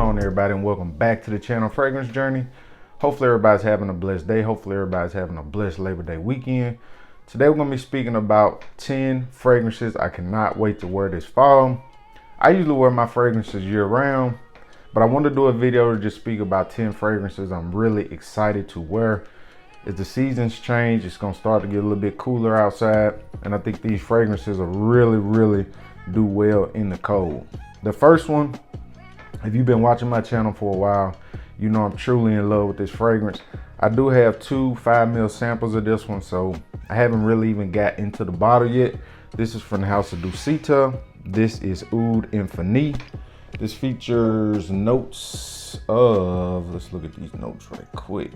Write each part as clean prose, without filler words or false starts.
on, everybody, and welcome back to the channel Fragrance Journey. Hopefully everybody's having a blessed day. Hopefully everybody's having a blessed Labor Day weekend. Today we're going to be speaking about 10 fragrances I cannot wait to wear this fall. I usually wear my fragrances year round, but I wanted to do a video to just speak about 10 fragrances I'm really excited to wear. As the seasons change, it's going to start to get a little bit cooler outside, and I think these fragrances will really do well in the cold. The first one, if you've been watching my channel for a while, you know I'm truly in love with this fragrance. I do have two 5ml samples of this one, so I haven't really even got into the bottle yet. This is from the house of Dusita. This is Oud Infini. This features notes of, let's look at these notes right quick.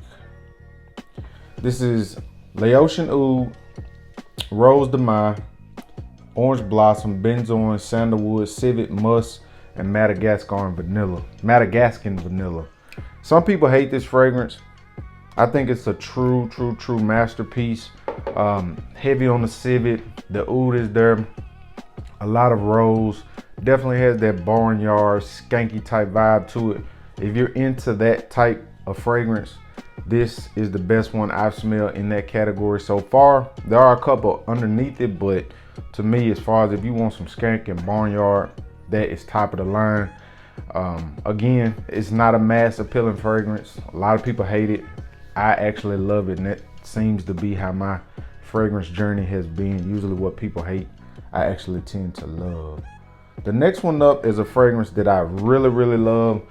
This is Laotian Oud, Rose de Mai, Orange Blossom, Benzoin, Sandalwood, Civet, Musk, and Madagascan vanilla. Some people hate this fragrance. I think it's a true masterpiece. Heavy on the civet. The oud is there. A lot of rose. Definitely has that barnyard, skanky type vibe to it. If you're into that type of fragrance, this is the best one I've smelled in that category so far. There are a couple underneath it, but to me, as far as if you want some skank and barnyard, that is top of the line. Again, it's not a mass appealing fragrance. A lot of people hate it. I actually love it, and that seems to be how my fragrance journey has been. Usually what people hate, I actually tend to love. The next one up is a fragrance that I really love.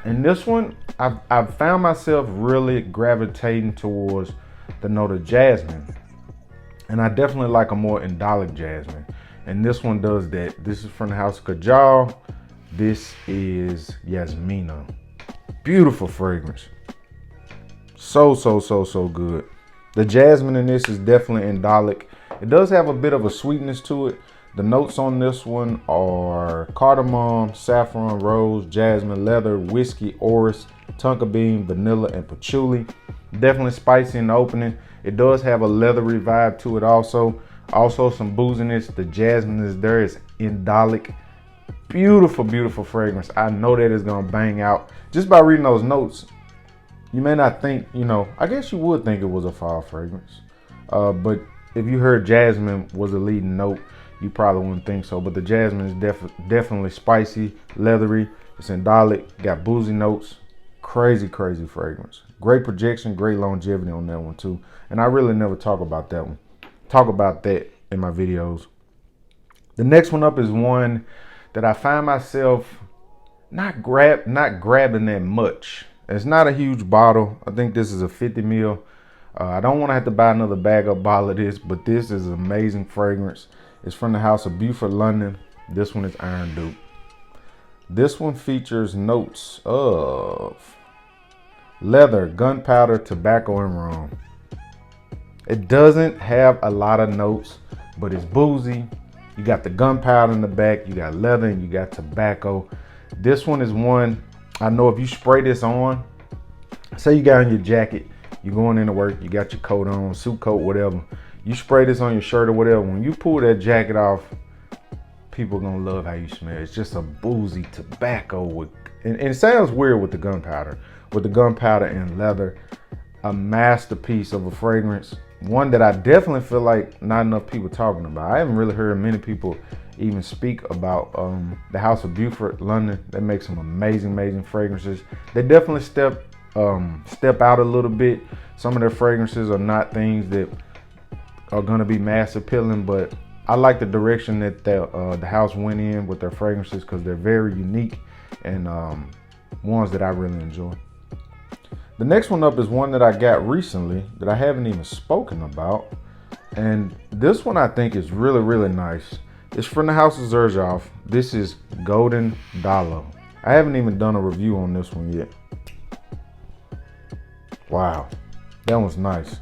And this one, I've found myself really gravitating towards the note of jasmine. And I definitely like a more indolic jasmine. And this one does that. This is from the house of Kajal. This is Yasmina. Beautiful fragrance. So good. The jasmine in this is definitely indolic. It does have a bit of a sweetness to it. The notes on this one are cardamom, saffron, rose, jasmine, leather, whiskey, orris, tonka bean, vanilla, and patchouli. Definitely spicy in the opening. It does have a leathery vibe to it also. Also some booziness. The jasmine is there. It's indolic. Beautiful fragrance. I know that it's gonna bang out. Just by reading those notes, you may not think, I guess you would think it was a fall fragrance. But if you heard jasmine was a leading note, you probably wouldn't think so. But the jasmine is definitely spicy, leathery. It's indolic, got boozy notes. Crazy fragrance. Great projection, great longevity on that one too. And I really never talk about that one. Talk about that in my videos. The next one up is one that I find myself not grabbing that much. It's not a huge bottle. I think this is a 50 ml. I don't want to have to buy another bag up bottle of this, but this is an amazing fragrance. It's from the house of Beaufort, London. This one is Iron Duke. This one features notes of leather, gunpowder, tobacco, and rum. It doesn't have a lot of notes, but it's boozy. You got the gunpowder in the back, you got leather, and you got tobacco. This one is one, I know if you spray this on, say you got on your jacket, you're going into work, you got your coat on, suit coat, whatever. You spray this on your shirt or whatever. When you pull that jacket off, people are gonna love how you smell. It's just a boozy tobacco with, and it sounds weird with the gunpowder. With the gunpowder and leather, a masterpiece of a fragrance. One that I definitely feel like not enough people talking about. I haven't really heard many people even speak about the house of Beaufort, London. They make some amazing fragrances. They definitely step out a little bit. Some of their fragrances are not things that are gonna be mass appealing, but I like the direction that the house went in with their fragrances because they're very unique and ones that I really enjoy. The next one up is one that I got recently that I haven't even spoken about. And this one I think is really nice. It's from the house of Xerjoff. This is Golden Dallah. I haven't even done a review on this one yet. Wow, that one's nice.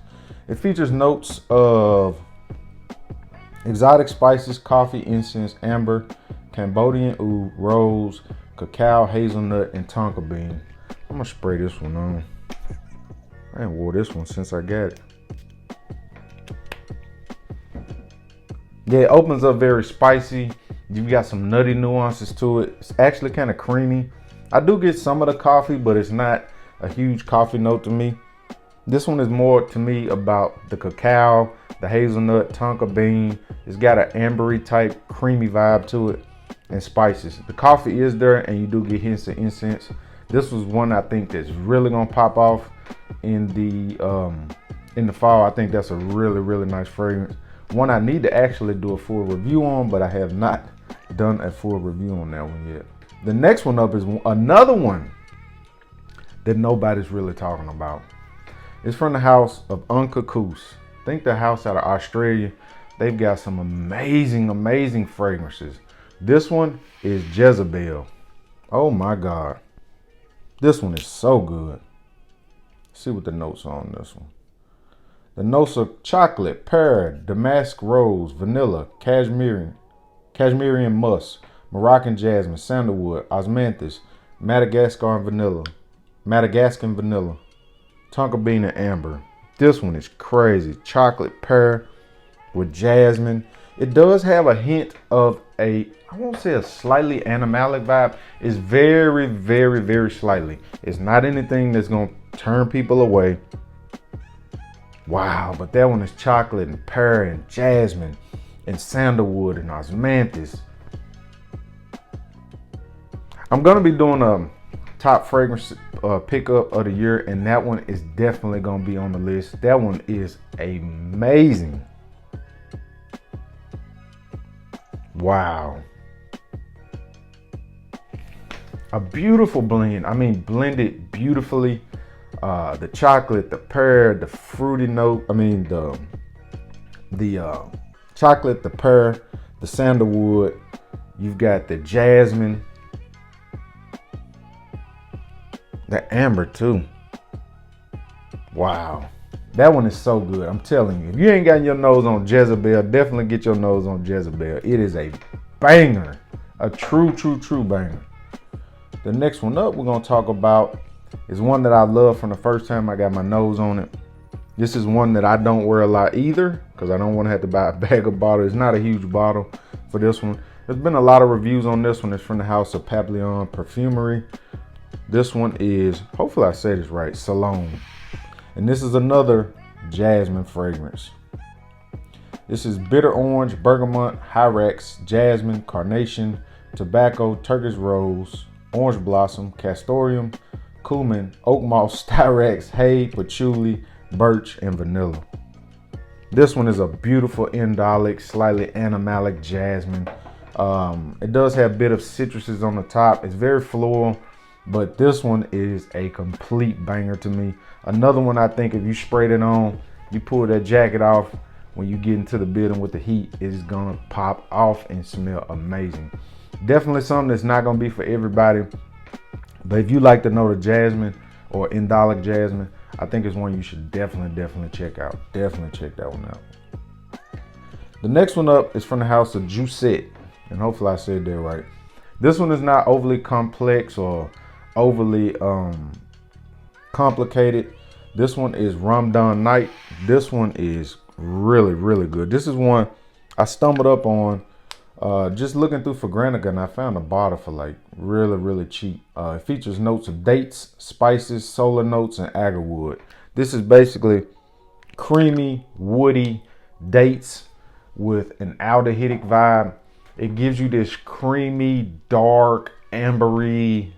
It features notes of exotic spices, coffee, incense, amber, Cambodian oud, rose, cacao, hazelnut, and tonka bean. I'm gonna spray this one on. I ain't wore this one since I got it. Yeah, it opens up very spicy. You got some nutty nuances to it. It's actually kind of creamy. I do get some of the coffee, but it's not a huge coffee note to me. This one is more to me about the cacao, the hazelnut, tonka bean. It's got an ambery type creamy vibe to it, and spices. The coffee is there, and you do get hints of incense. This was one I think that's really gonna pop off in the fall. I think that's a really nice fragrance. One I need to actually do a full review on, but I have not done a full review on that one yet. The next one up is another one that nobody's really talking about. It's from the house of Anka Kus. I think the house out of Australia. They've got some amazing fragrances. This one is Jezebel. Oh my God. This one is so good. Let's see what the notes are on this one. The notes are chocolate, pear, damask rose, vanilla, cashmere musk, Moroccan jasmine, sandalwood, osmanthus, Madagascan vanilla, tonka bean and amber. This one is crazy. Chocolate pear with jasmine. It does have a hint of I won't say a slightly animalic vibe. It's very slightly. It's not anything that's gonna turn people away. Wow, but that one is chocolate and pear and jasmine and sandalwood and osmanthus. I'm gonna be doing a top fragrance pickup of the year, and that one is definitely gonna be on the list. That one is amazing. Wow. A beautiful blend. I mean, blended beautifully. The chocolate, the pear, the fruity note. I mean, the chocolate, the pear, the sandalwood. You've got the jasmine. The amber too. Wow. That one is so good. I'm telling you. If you ain't got your nose on Jezebel, definitely get your nose on Jezebel. It is a banger. A true banger. The next one up we're going to talk about is one that I love from the first time I got my nose on it. This is one that I don't wear a lot either, because I don't want to have to buy a bag of bottles. It's not a huge bottle for this one. There's been a lot of reviews on this one. It's from the house of Papillon Perfumery. This one is, hopefully I say this right, Salome. And this is another jasmine fragrance. This is bitter orange, bergamot, hyrax, jasmine, carnation, tobacco, Turkish rose, orange blossom, castoreum, cumin, oak moss, styrax, hay, patchouli, birch, and vanilla. This one is a beautiful indolic, slightly animalic jasmine. It does have a bit of citruses on the top. It's very floral. But this one is a complete banger to me. Another one I think if you sprayed it on, you pull that jacket off, when you get into the building with the heat, it is gonna pop off and smell amazing. Definitely something that's not gonna be for everybody. But if you like the note of jasmine or indolic jasmine, I think it's one you should definitely check out. Definitely check that one out. The next one up is from the house of Jousset. And hopefully I said that right. This one is not overly complex or overly complicated. This one is Ramdan Night. This one is really good. This is one I stumbled up on just looking through for Granica, and I found a bottle for like really cheap. It features notes of dates, spices, solar notes, and agarwood. This is basically creamy, woody dates with an aldehydic vibe. It gives you this creamy, dark, ambery,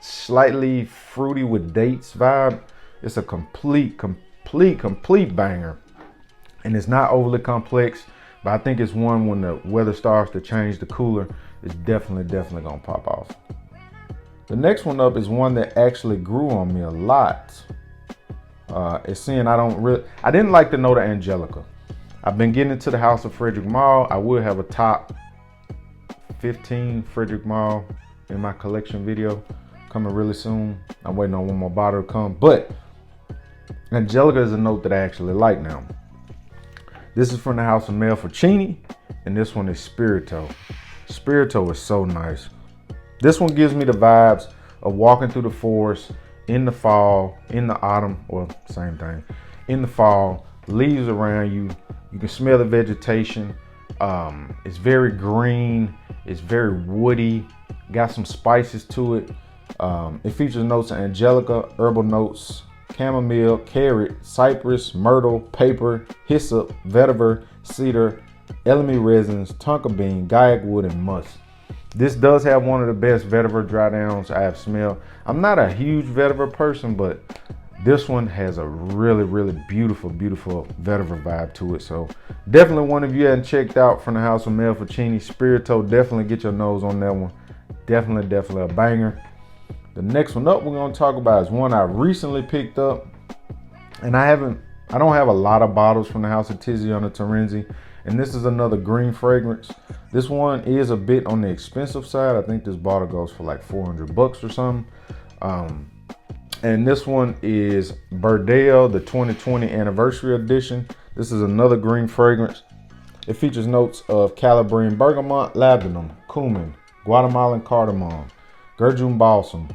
slightly fruity with dates vibe. It's a complete banger. And it's not overly complex, but I think it's one when the weather starts to change, the cooler, it's definitely gonna pop off. The next one up is one that actually grew on me a lot. It's saying I didn't like the note of Angelica. I've been getting into the house of Frederick Malle. I will have a top 15 Frederick Malle in my collection video coming really soon. I'm waiting on one more bottle to come, but Angelica is a note that I actually like now. This is from the house of Meo Fusciuni, and this one is Spirito. Spirito is so nice. This one gives me the vibes of walking through the forest in the fall, in the autumn, or same thing, in the fall, leaves around you. You can smell the vegetation. It's very green. It's very woody Got some spices to it. It features notes of angelica, herbal notes, chamomile, carrot, cypress, myrtle, paper, hyssop, vetiver, cedar, elemi resins, tonka bean, gaiac wood, and musk. This does have one of the best vetiver dry downs I have smelled. I'm not a huge vetiver person, but this one has a really, really beautiful vetiver vibe to it. So definitely one of you hadn't checked out from the house of Meo Fusciuni Spirito, definitely get your nose on that one. Definitely a banger. The next one up we're gonna talk about is one I recently picked up, and I don't have a lot of bottles from the house of Tiziana Terenzi, and this is another green fragrance. This one is a bit on the expensive side. I think this bottle goes for like $400 or something. And this one is Burdel, the 2020 anniversary edition. This is another green fragrance. It features notes of Calabrian bergamot, labdanum, cumin, Guatemalan cardamom, Xerjoff balsam,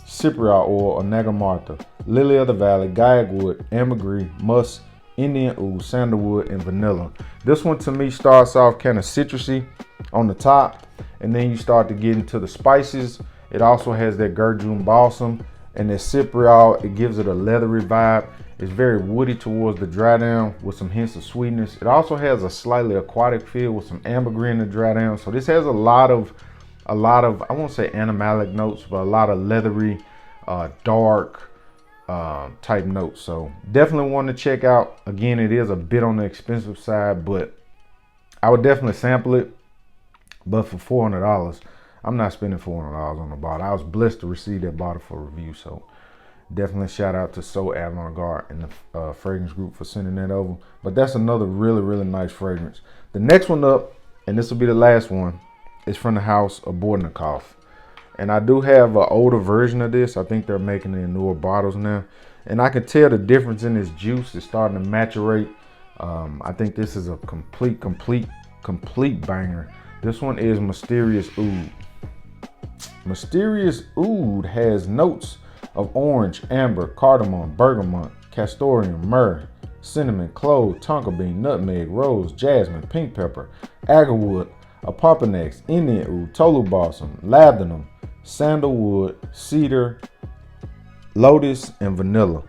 cypriol oil, onaga lily of the valley, gaiac wood, ambergris, musk, Indian oud, sandalwood, and vanilla. This one to me starts off kind of citrusy on the top, and then you start to get into the spices. It also has that Xerjoff balsam and that cypriol. It gives it a leathery vibe. It's very woody towards the dry down with some hints of sweetness. It also has a slightly aquatic feel with some ambergris in the dry down. So this has a lot of I won't say animalic notes, but a lot of leathery, dark type notes. So definitely want to check out. Again, it is a bit on the expensive side, but I would definitely sample it. But for $400, I'm not spending $400 on the bottle. I was blessed to receive that bottle for review. So definitely shout out to So Avant-Garde and the fragrance group for sending that over. But that's another really nice fragrance. The next one up, and this will be the last one, is from the house of Bortnikoff. And I do have an older version of this. I think they're making it in newer bottles now. And I can tell the difference in this juice is starting to maturate. I think this is a complete banger. This one is Mysterious Oud. Mysterious Oud has notes of orange, amber, cardamom, bergamot, castoreum, myrrh, cinnamon, clove, tonka bean, nutmeg, rose, jasmine, pink pepper, agarwood, Apoponax, Indian oud, tolu balsam, labdanum, sandalwood, cedar, lotus, and vanilla.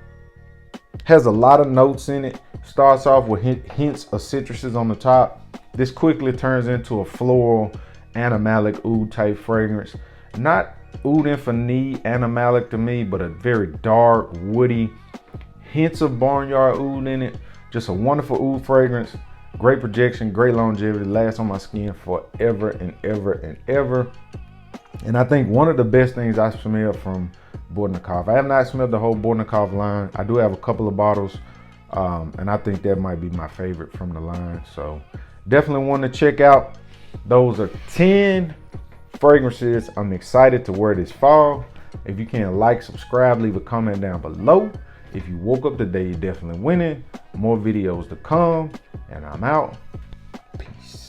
Has a lot of notes in it. Starts off with hints of citruses on the top. This quickly turns into a floral, animalic oud type fragrance. Not Oud Infini animalic to me, but a very dark, woody, hints of barnyard oud in it. Just a wonderful oud fragrance. Great projection, great longevity, lasts on my skin forever and ever. And I think one of the best things I smell from Bortnikoff, I have not smelled the whole Bortnikoff line. I do have a couple of bottles, and I think that might be my favorite from the line. So definitely want to check out. Those are 10 fragrances I'm excited to wear this fall. If you can like, subscribe, leave a comment down below. If you woke up today, you're definitely winning. More videos to come, and I'm out. Peace.